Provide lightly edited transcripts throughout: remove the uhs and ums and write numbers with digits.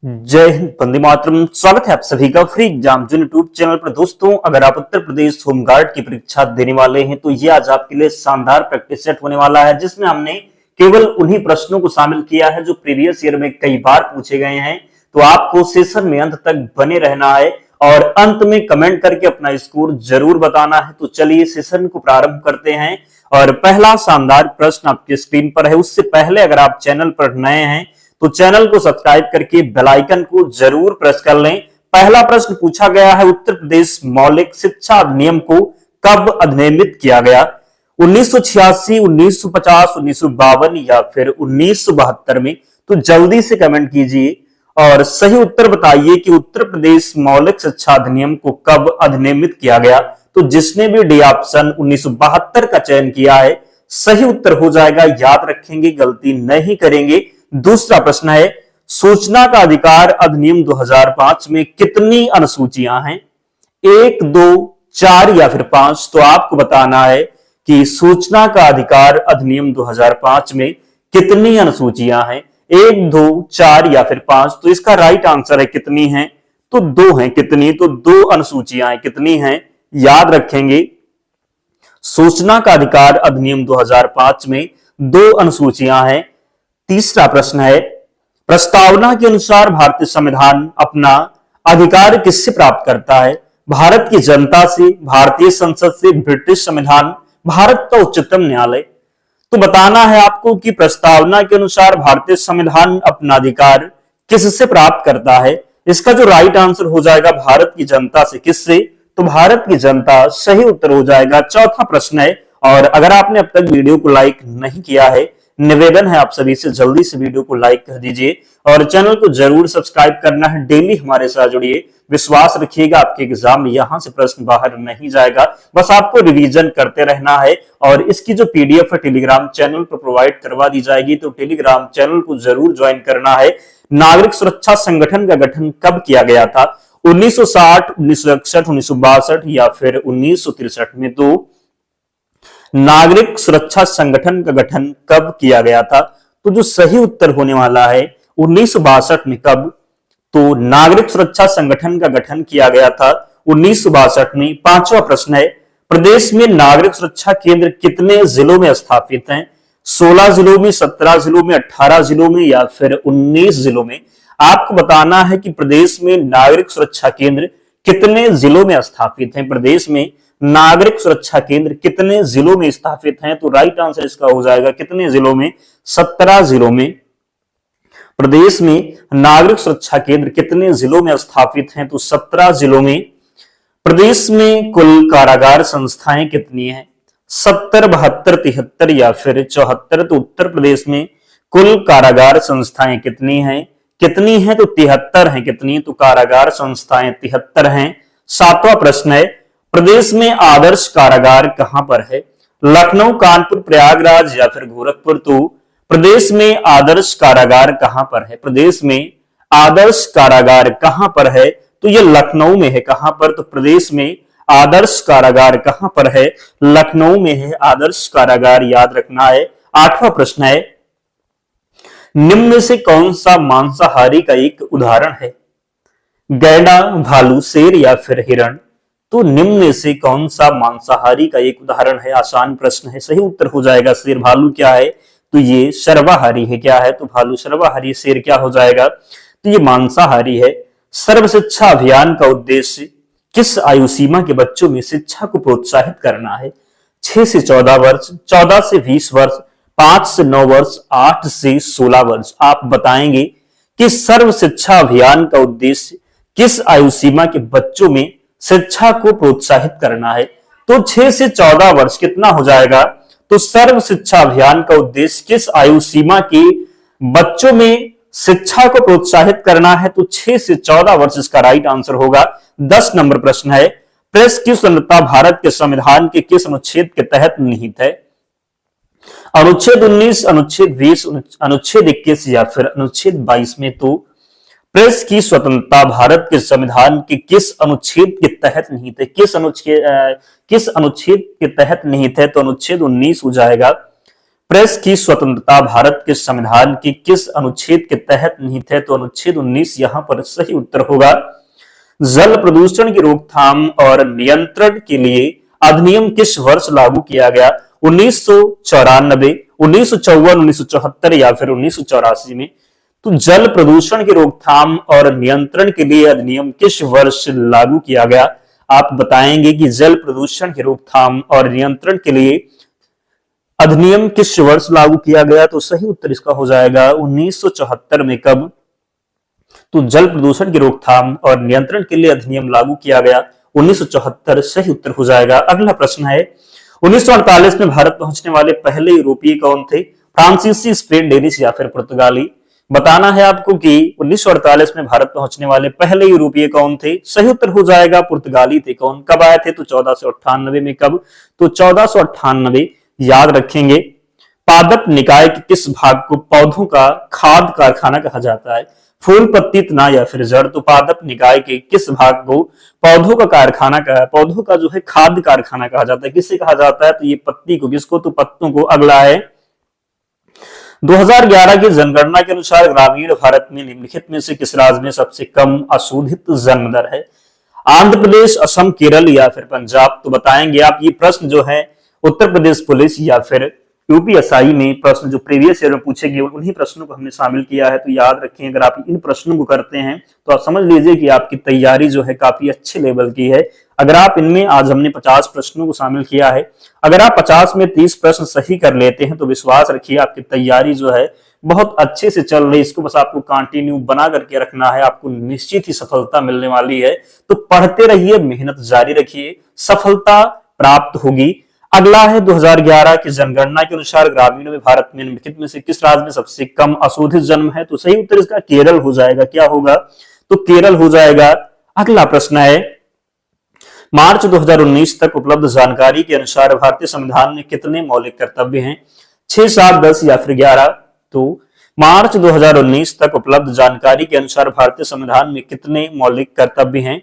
जय हिंद, वंदे मातरम। स्वागत है आप सभी का फ्री एग्जाम जो यूट्यूब चैनल पर। दोस्तों, अगर आप उत्तर प्रदेश होमगार्ड की परीक्षा देने वाले हैं तो ये आज आपके लिए शानदार प्रैक्टिस सेट होने वाला है, जिसमें हमने केवल उन्हीं प्रश्नों को शामिल किया है जो प्रीवियस ईयर में कई बार पूछे गए हैं। तो आपको सेशन में अंत तक बने रहना है और अंत में कमेंट करके अपना स्कोर जरूर बताना है। तो चलिए सेशन को प्रारंभ करते हैं और पहला शानदार प्रश्न आपकी स्क्रीन पर है। उससे पहले अगर आप चैनल पर नए हैं तो चैनल को सब्सक्राइब करके बेल आइकन को जरूर प्रेस कर लें। पहला प्रश्न पूछा गया है, उत्तर प्रदेश मौलिक शिक्षा अधिनियम को कब अधिनियमित किया गया? 1986, 1950, 1952 या फिर 1972 में? तो जल्दी से कमेंट कीजिए और सही उत्तर बताइए कि उत्तर प्रदेश मौलिक शिक्षा अधिनियम को कब अधिनियमित किया गया। तो जिसने भी डी ऑप्शन 1972 का चयन किया है सही उत्तर हो जाएगा। याद रखेंगे, गलती नहीं करेंगे। दूसरा प्रश्न है, सूचना का अधिकार अधिनियम 2005 में कितनी अनुसूचियां हैं? 1, 2, 4 या फिर 5? तो आपको बताना है कि सूचना का अधिकार अधिनियम 2005 में कितनी अनुसूचियां हैं, 1, 2, 4 या फिर 5? तो इसका राइट आंसर है कितनी है? तो 2 है। कितनी? तो 2 अनुसूचियां हैं। कितनी हैं? याद रखेंगे, सूचना का अधिकार अधिनियम 2005 में 2 अनुसूचियां हैं। तीसरा प्रश्न है, प्रस्तावना के अनुसार भारतीय संविधान अपना अधिकार किससे प्राप्त करता है? भारत की जनता से, भारतीय संसद से, ब्रिटिश संविधान, भारत का उच्चतम न्यायालय? तो बताना है आपको कि प्रस्तावना के अनुसार भारतीय संविधान अपना अधिकार किससे प्राप्त करता है। इसका जो राइट आंसर हो जाएगा भारत की जनता से। किससे? तो भारत की जनता सही उत्तर हो जाएगा। चौथा प्रश्न है, और अगर आपने अब तक वीडियो को लाइक नहीं किया है, निवेदन है आप सभी से जल्दी से वीडियो को लाइक कर दीजिए और चैनल को जरूर सब्सक्राइब करना है। डेली हमारे साथ जुड़िए। विश्वास रखिएगा, आपके एग्जाम में यहां से प्रश्न बाहर नहीं जाएगा। बस आपको रिवीजन करते रहना है और इसकी जो पीडीएफ है टेलीग्राम चैनल पर प्रोवाइड करवा दी जाएगी। तो टेलीग्राम चैनल को जरूर ज्वाइन करना है। नागरिक सुरक्षा संगठन का गठन कब किया गया था? 1960, 1961, 1962 या फिर 1963 में? तो नागरिक सुरक्षा संगठन का गठन कब किया गया था? तो जो सही उत्तर होने वाला है 1962 में। कब? तो नागरिक सुरक्षा संगठन का गठन किया गया था 1962 में। पांचवा प्रश्न है, प्रदेश में नागरिक सुरक्षा केंद्र कितने जिलों में स्थापित हैं? 16 जिलों में, 17 जिलों में, 18 जिलों में या फिर 19 जिलों में? आपको बताना है कि प्रदेश में नागरिक सुरक्षा केंद्र कितने जिलों में स्थापित हैं। प्रदेश में नागरिक सुरक्षा केंद्र कितने जिलों में स्थापित हैं? तो राइट आंसर इसका हो जाएगा कितने जिलों में? 17 जिलों में। प्रदेश में नागरिक सुरक्षा केंद्र कितने जिलों में स्थापित हैं? तो 17 जिलों में। प्रदेश में कुल कारागार संस्थाएं कितनी हैं? 70, 72, 73 या फिर 74? तो उत्तर प्रदेश में कुल कारागार संस्थाएं कितनी हैं? कितनी हैं? तो 73 हैं। कितनी? तो कारागार संस्थाएं 73 हैं। सातवां प्रश्न है, प्रदेश में आदर्श कारागार कहां पर है? लखनऊ, कानपुर, प्रयागराज या फिर गोरखपुर? तो प्रदेश में आदर्श कारागार कहां पर है? प्रदेश में आदर्श कारागार कहां पर है? तो ये लखनऊ में है। कहां पर? तो प्रदेश में आदर्श कारागार कहां पर है? लखनऊ में है आदर्श कारागार। याद रखना है। आठवां प्रश्न है, निम्न में से कौन सा मांसाहारी का एक उदाहरण है? गैंडा, भालू, शेर या फिर हिरण? तो निम्न में से कौन सा मांसाहारी का एक उदाहरण है? आसान प्रश्न है। सही उत्तर हो जाएगा शेर। भालू क्या है? तो ये सर्वाहारी है। क्या है? तो भालू सर्वाहारी। शेर क्या हो जाएगा? तो ये मांसाहारी है। सर्व शिक्षा अभियान का उद्देश्य किस आयु सीमा के बच्चों में शिक्षा को प्रोत्साहित करना है? 6 से 14 वर्ष, 14 से 20 वर्ष, 5 से 9 वर्ष, 8 से 16 वर्ष? आप बताएंगे कि सर्व शिक्षा अभियान का उद्देश्य किस आयु सीमा के बच्चों में शिक्षा को प्रोत्साहित करना है? तो 6 से 14 वर्ष। कितना हो जाएगा? तो सर्व शिक्षा अभियान का उद्देश्य किस आयु सीमा के बच्चों में शिक्षा को प्रोत्साहित करना है? तो 6 से 14 वर्ष इसका राइट आंसर होगा। 10 नंबर प्रश्न है, प्रेस की स्वतंत्रता भारत के संविधान के किस अनुच्छेद के तहत निहित है? अनुच्छेद 19, अनुच्छेद 20, अनुच्छेद 21 या फिर अनुच्छेद 22 में? तो प्रेस की स्वतंत्रता भारत के संविधान के किस अनुच्छेद के तहत निहित है? किस अनुच्छेद के तहत निहित है? तो अनुच्छेद 19 हो जाएगा। प्रेस की स्वतंत्रता भारत के संविधान के किस अनुच्छेद के तहत निहित है? तो अनुच्छेद 19 यहां पर सही उत्तर होगा। जल प्रदूषण की रोकथाम और नियंत्रण के लिए अधिनियम किस वर्ष लागू किया गया? 1994, 1954, 1974 या फिर 1984 में? तो जल प्रदूषण की रोकथाम और नियंत्रण के लिए अधिनियम किस वर्ष लागू किया गया? आप बताएंगे कि जल प्रदूषण की रोकथाम और नियंत्रण के लिए अधिनियम किस वर्ष लागू किया गया? तो सही उत्तर इसका हो जाएगा 1974 में। कब? तो जल प्रदूषण की रोकथाम और नियंत्रण के लिए अधिनियम लागू किया गया 1974, सही उत्तर हो जाएगा। अगला प्रश्न है, 1948 में भारत पहुंचने वाले पहले यूरोपीय कौन थे? फ्रांसीसी, स्पेन, डेनिश या फिर पुर्तगाली? बताना है आपको कि 1948 में भारत पहुंचने वाले पहले यूरोपीय कौन थे? सही उत्तर हो जाएगा पुर्तगाली थे। कौन? कब आए थे? तो 1498 में। कब? तो 1498, याद रखेंगे। पादप निकाय के किस भाग को पौधों का खाद्य कारखाना कहा जाता है? फूल, पत्ती, तना या फिर जड़? तो पादप निकाय के किस भाग को पौधों का कारखाना पौधों का जो है खाद्य कारखाना कहा जाता है? किससे कहा जाता है? तो ये पत्ती को, किसको? तो पत्तों को। अगला है, 2011 की जनगणना के अनुसार ग्रामीण भारत में निम्नलिखित में से किस राज्य में सबसे कम अशोधित जन्म दर है? आंध्र प्रदेश, असम, केरल या फिर पंजाब? तो बताएंगे आप। ये प्रश्न जो है उत्तर प्रदेश पुलिस या फिर यूपीएसआई में प्रश्न जो प्रीवियस ईयर में पूछे गए उन्हीं प्रश्नों को हमने शामिल किया है। तो याद रखें, अगर आप इन प्रश्नों को करते हैं तो आप समझ लीजिए कि आपकी तैयारी जो है काफी अच्छे लेवल की है। अगर आप इनमें, आज हमने 50 प्रश्नों को शामिल किया है, अगर आप 50 में 30 प्रश्न सही कर लेते हैं तो विश्वास रखिए आपकी तैयारी जो है बहुत अच्छे से चल रही है। इसको बस आपको कंटिन्यू बना करके रखना है, आपको निश्चित ही सफलता मिलने वाली है। तो पढ़ते रहिए, मेहनत जारी रखिए, सफलता प्राप्त होगी। अगला है, 2011 की जनगणना के अनुसार ग्रामीणों में भारत में निम्नलिखित में से किस राज्य में सबसे कम अशोधित जन्म है? तो सही उत्तर इसका केरल हो जाएगा। क्या होगा? तो केरल हो जाएगा। अगला प्रश्न है, मार्च 2019 तक उपलब्ध जानकारी के अनुसार भारतीय संविधान में कितने मौलिक कर्तव्य हैं? 6, 7, 10 या फिर 11? तो मार्च 2019 तक उपलब्ध जानकारी के अनुसार भारतीय संविधान में कितने मौलिक कर्तव्य हैं?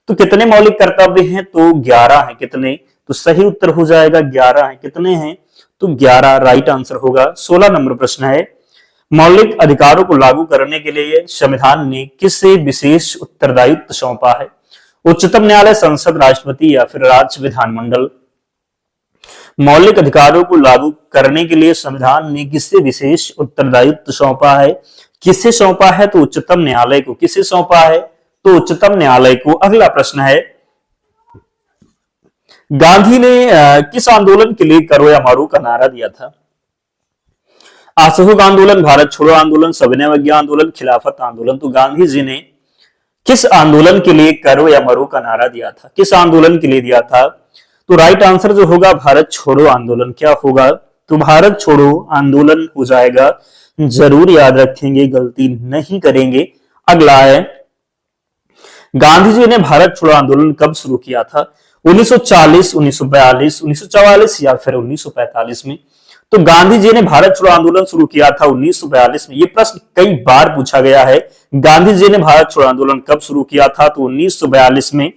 तो कितने मौलिक कर्तव्य हैं? तो 11 हैं। कितने? तो सही उत्तर हो जाएगा 11 हैं। कितने हैं? तो 11 राइट आंसर होगा। 16 नंबर प्रश्न है, मौलिक अधिकारों को लागू करने के लिए संविधान ने किसे विशेष उत्तरदायित्व सौंपा है? उच्चतम न्यायालय, संसद, राष्ट्रपति या फिर राज्य विधानमंडल? मौलिक अधिकारों को लागू करने के लिए संविधान ने किसे विशेष उत्तरदायित्व सौंपा है? किसे सौंपा है? तो उच्चतम न्यायालय को। किसे सौंपा है? तो उच्चतम न्यायालय को। अगला प्रश्न है, गांधी ने किस आंदोलन के लिए करो या मरो का नारा दिया था? असहयोग आंदोलन, भारत छोड़ो आंदोलन, सविनय अवज्ञा आंदोलन, खिलाफत आंदोलन? तो गांधी जी ने किस आंदोलन के लिए करो या मरो का नारा दिया था? किस आंदोलन के लिए दिया था? तो राइट आंसर जो होगा भारत छोड़ो आंदोलन। क्या होगा? तो भारत छोड़ो आंदोलन हो जाएगा। जरूर याद रखेंगे, गलती नहीं करेंगे। अगला है, गांधी जी ने भारत छोड़ो आंदोलन कब शुरू किया था? 1940, 1942, 1944 या फिर 1945 में? तो गांधी जी ने भारत छोड़ो आंदोलन शुरू किया था 1942 में। यह प्रश्न कई बार पूछा गया है। गांधी जी ने भारत छोड़ो आंदोलन कब शुरू किया था? तो 1942 में।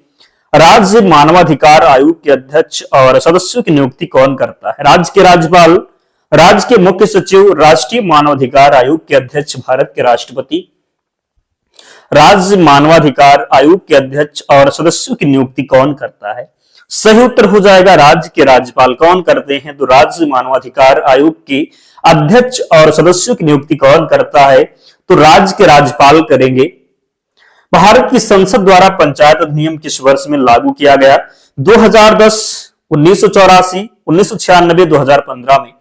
राज्य मानवाधिकार आयोग के अध्यक्ष और सदस्यों की नियुक्ति कौन करता है? राज्य के राज्यपाल, राज्य के मुख्य सचिव, राष्ट्रीय मानवाधिकार आयोग के अध्यक्ष, भारत के राष्ट्रपति? राज्य मानवाधिकार आयोग के अध्यक्ष और सदस्यों की नियुक्ति कौन करता है? सही उत्तर हो जाएगा राज्य के राज्यपाल। कौन करते हैं? तो राज्य मानवाधिकार आयोग के अध्यक्ष और सदस्यों की नियुक्ति कौन करता है? तो राज्य के राज्यपाल करेंगे। भारत की संसद द्वारा पंचायत अधिनियम किस वर्ष में लागू किया गया? 2010, 1984, 1996, 2015 में?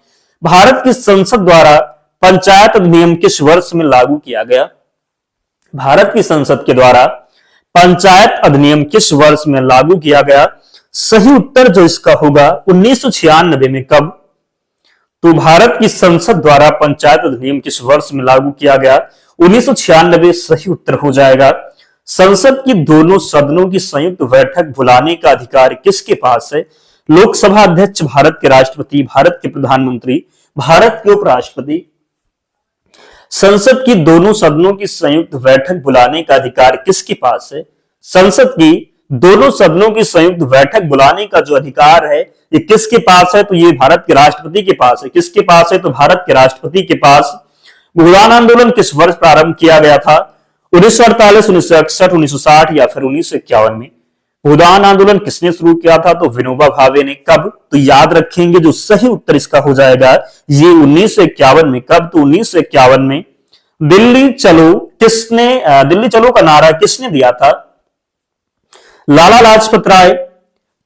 भारत की संसद द्वारा पंचायत अधिनियम किस वर्ष में लागू किया गया? भारत की संसद के द्वारा पंचायत अधिनियम किस वर्ष में लागू किया गया? सही उत्तर जो इसका होगा 1996 में। कब? तो भारत की संसद द्वारा पंचायत अधिनियम किस वर्ष में लागू किया गया? 1996, सही उत्तर हो जाएगा। संसद की दोनों सदनों की संयुक्त बैठक बुलाने का अधिकार किसके पास है? लोकसभा अध्यक्ष, भारत के राष्ट्रपति, भारत के प्रधानमंत्री, भारत के उपराष्ट्रपति? संसद की दोनों सदनों की संयुक्त बैठक बुलाने का अधिकार किसके पास है? संसद की दोनों सदनों की संयुक्त बैठक बुलाने का जो अधिकार है ये किसके पास है? तो ये भारत के राष्ट्रपति के पास है। किसके पास है? तो भारत के राष्ट्रपति के पास। भूदान आंदोलन किस वर्ष प्रारंभ किया गया था? 1948, 1961, 1960 या फिर 1951 में। भूदान आंदोलन किसने शुरू किया था? तो विनोबा भावे ने। कब? तो याद रखेंगे जो सही उत्तर इसका हो जाएगा ये 1951 में। कब? तो 1951 में। दिल्ली चलो का नारा किसने दिया था? लाला लाजपत राय,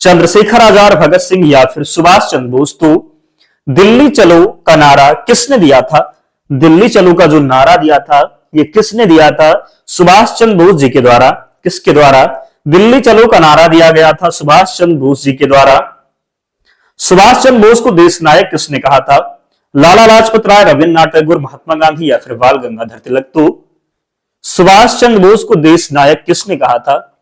चंद्रशेखर आजाद, भगत सिंह या फिर सुभाष चंद्र बोस। तो दिल्ली चलो का नारा किसने दिया था? दिल्ली चलो का जो नारा दिया था ये किसने दिया था? सुभाष चंद्र बोस जी के द्वारा। किसके द्वारा? दिल्ली चलो का नारा दिया गया था सुभाष चंद्र बोस जी के द्वारा। सुभाष चंद्र बोस को देश नायक किसने कहा था? लाला लाजपत राय, रविन्द्रनाथ टैगोर, महात्मा गांधी या फिर बाल गंगाधर तिलक। तो सुभाष चंद्र बोस को देश नायक किसने कहा था?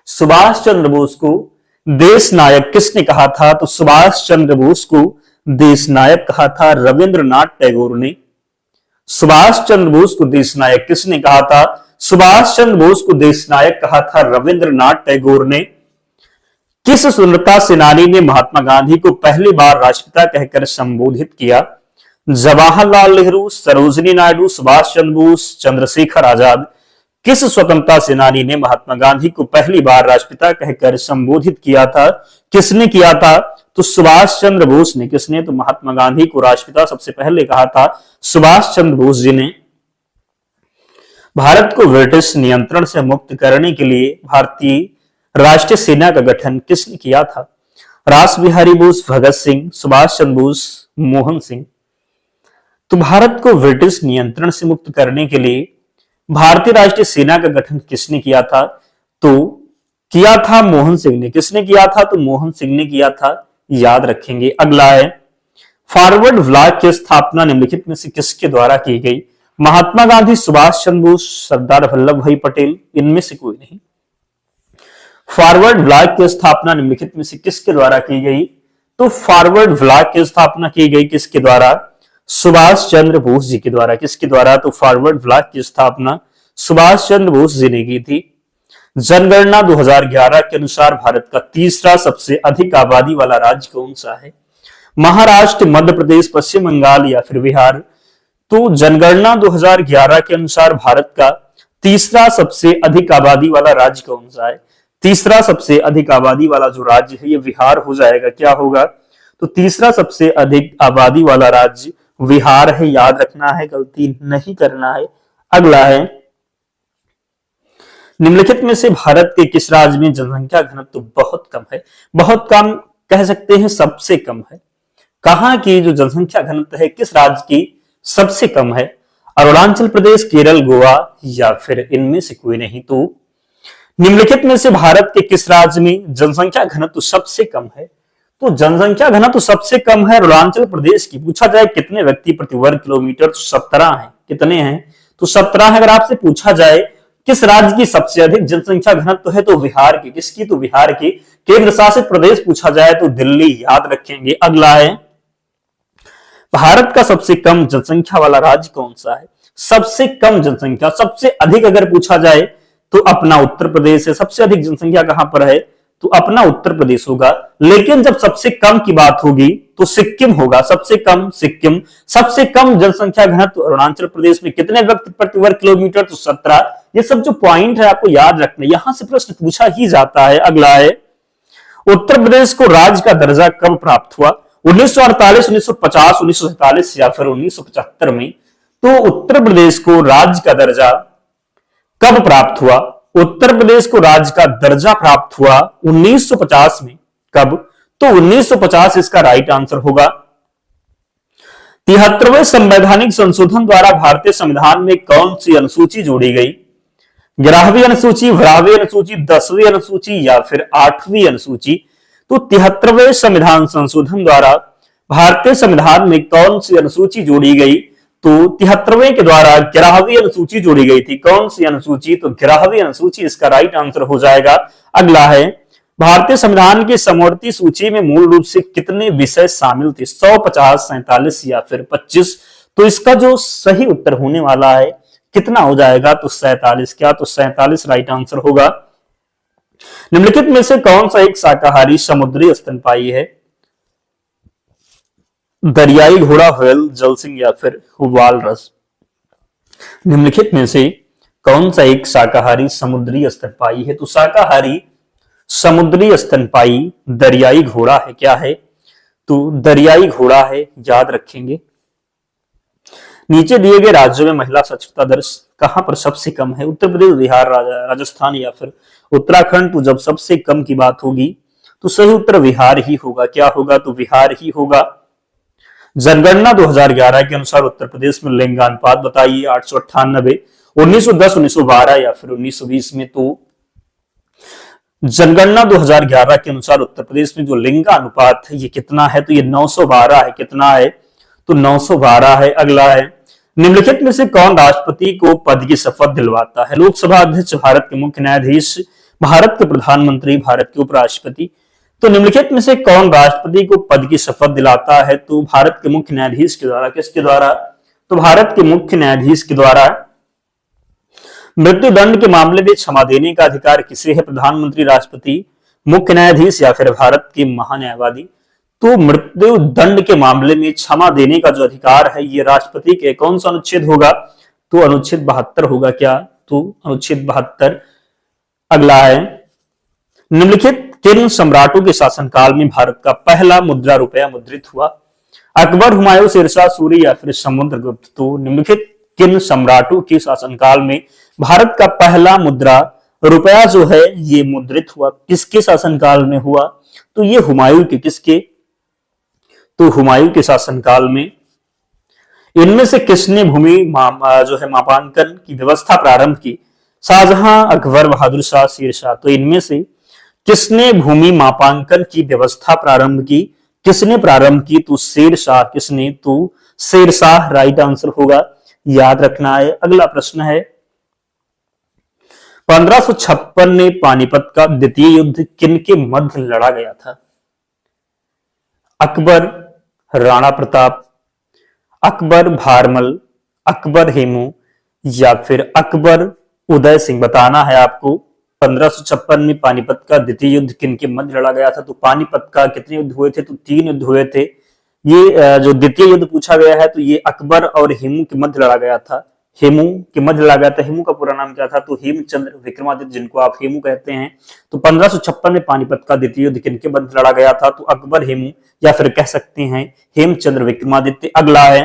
सुभाष चंद्र बोस को देश नायक किसने कहा था? तो सुभाष चंद्र बोस को देश नायक कहा था रविंद्रनाथ टैगोर ने। सुभाष चंद्र बोस को देश नायक किसने कहा था? सुभाष चंद्र बोस को देश नायक कहा था रविंद्रनाथ टैगोर ने। किस स्वतंत्रता सेनानी ने महात्मा गांधी को पहली बार राष्ट्रपिता कहकर संबोधित किया? जवाहरलाल नेहरू, सरोजिनी नायडू, सुभाष चंद्र बोस, चंद्रशेखर आजाद। किस स्वतंत्रता सेनानी ने महात्मा गांधी को पहली बार राष्ट्रपिता कहकर संबोधित किया था? किसने किया था? तो सुभाष चंद्र बोस ने। किसने? तो महात्मा गांधी को राष्ट्रपिता सबसे पहले कहा था सुभाष चंद्र बोस जी ने। भारत को ब्रिटिश नियंत्रण से मुक्त करने के लिए भारतीय राष्ट्रीय सेना का गठन किसने किया था? रास बिहारी बोस, भगत सिंह, सुभाष चंद्र बोस, मोहन सिंह। तो भारत को ब्रिटिश नियंत्रण से मुक्त करने के लिए भारतीय राष्ट्रीय सेना का गठन किसने किया था? तो किया था मोहन सिंह ने। किसने किया था? तो मोहन सिंह ने किया था। याद रखेंगे। अगला है फॉरवर्ड ब्लॉक की स्थापना निम्नलिखित में से किसके द्वारा की गई? महात्मा गांधी, सुभाष चंद्र बोस, सरदार वल्लभ भाई पटेल, इनमें से कोई नहीं। फॉरवर्ड ब्लॉक की स्थापना निम्नलिखित में से किसके द्वारा की गई? तो फॉरवर्ड ब्लॉक की स्थापना की गई किसके द्वारा? सुभाष चंद्र बोस जी के द्वारा। किसके द्वारा? तो फॉरवर्ड ब्लॉक की स्थापना सुभाष चंद्र बोस जी ने की थी। जनगणना 2011 के अनुसार भारत का तीसरा सबसे अधिक आबादी वाला राज्य कौन सा है? महाराष्ट्र, मध्य प्रदेश, पश्चिम बंगाल या फिर बिहार। तो जनगणना 2011 के अनुसार भारत का तीसरा सबसे अधिक आबादी वाला राज्य कौन सा है? तीसरा सबसे अधिक आबादी वाला जो राज्य है ये बिहार हो जाएगा। क्या होगा? तो तीसरा सबसे अधिक आबादी वाला राज्य बिहार है। याद रखना है, गलती नहीं करना है। अगला है निम्नलिखित में से भारत के किस राज्य में जनसंख्या घनत्व बहुत कम है? बहुत कम कह सकते हैं, सबसे कम है। कहां की जो जनसंख्या घनत्व है किस राज्य की सबसे कम है? अरुणाचल प्रदेश, केरल, गोवा या फिर इनमें से कोई नहीं। तो निम्नलिखित में से भारत के किस राज्य में जनसंख्या घनत्व सबसे कम है? तो जनसंख्या घनत्व सबसे कम है अरुणाचल प्रदेश की। पूछा जाए कितने व्यक्ति प्रति वर्ग किलोमीटर? तो 17 है। कितने हैं? तो 17 है। अगर आपसे पूछा जाए किस राज्य की सबसे अधिक जनसंख्या घनत्व है? तो बिहार की। किसकी? तो बिहार की। केंद्र शासित प्रदेश पूछा जाए तो दिल्ली। याद रखेंगे। अगला है भारत का सबसे कम जनसंख्या वाला राज्य कौन सा है? सबसे कम जनसंख्या, सबसे अधिक अगर पूछा जाए तो अपना उत्तर प्रदेश है। सबसे अधिक जनसंख्या कहां पर है? तो अपना उत्तर प्रदेश होगा। लेकिन जब सबसे कम की बात होगी तो सिक्किम होगा। सबसे कम सिक्किम। सबसे कम जनसंख्या घनत्व अरुणाचल प्रदेश में। कितने व्यक्ति प्रति वर्ग किलोमीटर? तो 17। ये सब जो पॉइंट है आपको याद रखना, यहां से प्रश्न पूछा ही जाता है। अगला है उत्तर प्रदेश को राज्य का दर्जा कब प्राप्त हुआ? 1948, 1950, 1947 या फिर 1975 में। तो उत्तर प्रदेश को राज्य का दर्जा कब प्राप्त हुआ? उत्तर प्रदेश को राज्य का दर्जा प्राप्त हुआ 1950 में। कब? तो 1950 इसका राइट आंसर होगा। 73वें संवैधानिक संशोधन द्वारा भारतीय संविधान में कौन सी अनुसूची जोड़ी गई? 11वीं अनुसूची, 12वीं अनुसूची, 10वीं अनुसूची या फिर 8वीं अनुसूची। तो 73वें संविधान संशोधन द्वारा भारतीय संविधान में कौन सी अनुसूची जोड़ी गई? तो 73वें के द्वारा 11वीं अनुसूची जोड़ी गई थी। कौन सी अनुसूची? तो 11वीं अनुसूची इसका राइट आंसर हो जाएगा। अगला है भारतीय संविधान की समवर्ती सूची में मूल रूप से कितने विषय शामिल थे? 100, 50, 47 या फिर 25। तो इसका जो सही उत्तर होने वाला है कितना हो जाएगा? तो 47। क्या? तो 47 राइट आंसर होगा। निम्नलिखित में से कौन सा एक शाकाहारी समुद्री स्तनपायी है? दरियाई घोड़ा, व्हेल, जलसिंह या फिर वालरस। निम्नलिखित में से कौन सा एक शाकाहारी समुद्री स्तनपायी है? तो शाकाहारी समुद्री स्तनपायी दरियाई घोड़ा है। क्या है? तो दरियाई घोड़ा है, याद रखेंगे। नीचे दिए गए राज्यों में महिला साक्षरता दर कहां पर सबसे कम है? उत्तर प्रदेश, बिहार, राजस्थान या फिर उत्तराखंड। तो जब सबसे कम की बात होगी तो सही उत्तर बिहार ही होगा। क्या होगा? तो बिहार ही होगा। जनगणना 2011 के अनुसार उत्तर प्रदेश में लिंगानुपात बताइए। 898, 1910, 1912 या फिर 1920 में। तो जनगणना 2011 के अनुसार उत्तर प्रदेश में जो लिंगानुपात है ये कितना है? तो ये 912 है। कितना है? तो 912 है। अगला है, निम्नलिखित में से कौन राष्ट्रपति को पद की शपथ दिलवाता है? लोकसभा अध्यक्ष, भारत के मुख्य न्यायाधीश, भारत के प्रधानमंत्री, भारत के उपराष्ट्रपति। तो निम्नलिखित में से कौन राष्ट्रपति को पद की शपथ दिलाता है? तो भारत के मुख्य न्यायाधीश के द्वारा। किसके द्वारा? तो भारत के मुख्य न्यायाधीश के द्वारा। मृत्युदंड के मामले में क्षमा देने का अधिकार किसे है? प्रधानमंत्री, राष्ट्रपति, मुख्य न्यायाधीश या फिर भारत के महान्यायवादी। तो मृत्यु दंड के मामले में क्षमा देने का जो अधिकार है ये राष्ट्रपति के। कौन सा अनुच्छेद होगा? तो अनुच्छेद 72 होगा। क्या? तो अनुच्छेद 72। अगला है, निम्नलिखित किन सम्राटों के शासनकाल में भारत का पहला मुद्रा रुपया मुद्रित हुआ? अकबर, हुमायूं, शेरशाह सूरी या फिर समुद्रगुप्त। तो निम्नलिखित किन सम्राटों के शासनकाल में भारत का पहला मुद्रा रुपया जो है ये मुद्रित हुआ? किसके शासनकाल में हुआ? तो ये हुमायूं के। किसके? तो हुमायूं के शासनकाल में। इनमें से किसने भूमि जो है मापांकन की व्यवस्था प्रारंभ की? शाहजहां, अकबर, बहादुर शाह, शेरशाह। तो इनमें से किसने भूमि मापांकन की व्यवस्था प्रारंभ की? किसने प्रारंभ की? तो शेरशाह। किसने? तो शेरशाह राइट आंसर होगा, याद रखना है। अगला प्रश्न है, 1556 में पानीपत का द्वितीय युद्ध किनके मध्य लड़ा गया था? अकबर, राणा प्रताप, अकबर भारमल, अकबर हेमू या फिर अकबर उदय सिंह। बताना है आपको। 1556 में पानीपत का द्वितीय युद्ध किनके मध्य लड़ा गया था? तो पानीपत का कितने युद्ध हुए थे? तो 3 युद्ध हुए थे। ये जो द्वितीय युद्ध पूछा गया है तो ये अकबर और हेमू के मध्य लड़ा गया था। हेमू के मध्य लड़ा गया था। हेमू का पूरा नाम क्या था? तो हेमचंद्र विक्रमादित्य, जिनको आप हेमू कहते हैं। तो 1556 में पानीपत का द्वितीय युद्ध किनके मध्य लड़ा गया था? तो अकबर, हेमू या फिर कह सकते हैं हेमचंद्र विक्रमादित्य। अगला है,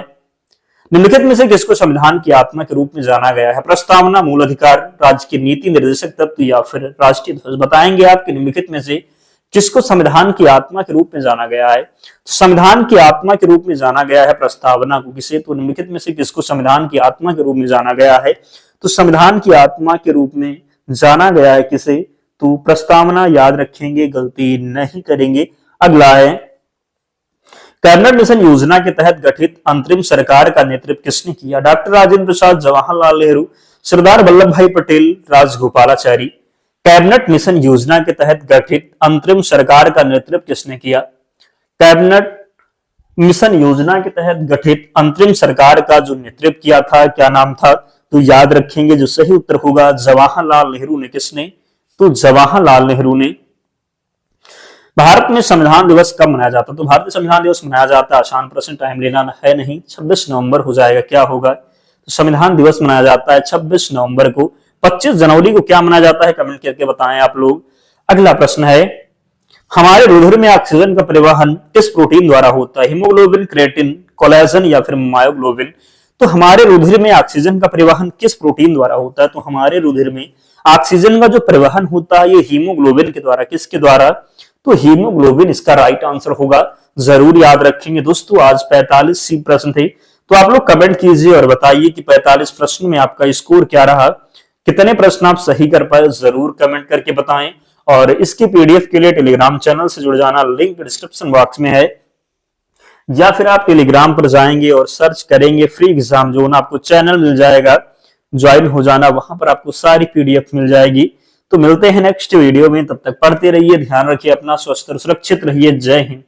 निम्नलिखित में से किसको संविधान की आत्मा के रूप में जाना गया है? प्रस्तावना, मूल अधिकार, राज्य की नीति निर्देशक तत्व या फिर राष्ट्रीय ध्वज। बताएंगे आप कि निम्नलिखित में से किसको संविधान की आत्मा के रूप में जाना गया है? तो संविधान की आत्मा के रूप में जाना गया है प्रस्तावना को। किसे? तो निम्नलिखित में से किसको संविधान की आत्मा के रूप में जाना गया है? तो संविधान की आत्मा के रूप में जाना गया है किसे? तो प्रस्तावना। याद रखेंगे, गलती नहीं करेंगे। अगला है, कैबिनेट मिशन योजना के तहत गठित अंतरिम सरकार का नेतृत्व किसने किया? डॉक्टर राजेंद्र प्रसाद, जवाहरलाल नेहरू, सरदार वल्लभ भाई पटेल, राजगोपालाचारी। कैबिनेट मिशन योजना के तहत गठित अंतरिम सरकार का नेतृत्व किसने किया? कैबिनेट मिशन योजना के तहत गठित अंतरिम सरकार का जो नेतृत्व किया था, क्या नाम था? तो याद रखेंगे, जो सही उत्तर होगा जवाहरलाल नेहरू ने। किसने? तो जवाहरलाल नेहरू ने। भारत में संविधान दिवस कब मनाया जाता है? तो भारत में संविधान दिवस मनाया जाता है, आसान प्रश्न, टाइम लेना है नहीं, 26 नवंबर हो जाएगा। क्या होगा? तो संविधान दिवस मनाया जाता है 26 नवंबर को। 25 जनवरी को क्या मनाया जाता है? कमेंट करके बताएं आप लोग। अगला प्रश्न है, हमारे रुधिर में ऑक्सीजन का परिवहन किस प्रोटीन द्वारा होता है? हीमोग्लोबिन, क्रेटिन, कोलेजन या फिर मायोग्लोबिन। तो हमारे रुधिर में ऑक्सीजन का परिवहन किस प्रोटीन द्वारा होता है? तो हमारे रुधिर में ऑक्सीजन का जो परिवहन होता है ये हीमोग्लोबिन के द्वारा। किसके द्वारा? तो हीमोग्लोबिन इसका राइट आंसर होगा। जरूर याद रखेंगे दोस्तों। आज 45 प्रश्न थे, तो आप लोग कमेंट कीजिए और बताइए कि 45 प्रश्न में आपका स्कोर क्या रहा, कितने प्रश्न आप सही कर पाए। जरूर कमेंट करके बताएं। और इसके पीडीएफ के लिए टेलीग्राम चैनल से जुड़ जाना, लिंक डिस्क्रिप्शन बॉक्स में है, या फिर आप टेलीग्राम पर जाएंगे और सर्च करेंगे फ्री एग्जाम जोन, आपको चैनल मिल जाएगा, ज्वाइन हो जाना, वहां पर आपको सारी पीडीएफ मिल जाएगी। तो मिलते हैं नेक्स्ट वीडियो में, तब तक पढ़ते रहिए, ध्यान रखिए अपना, स्वस्थ और सुरक्षित रहिए। जय हिंद।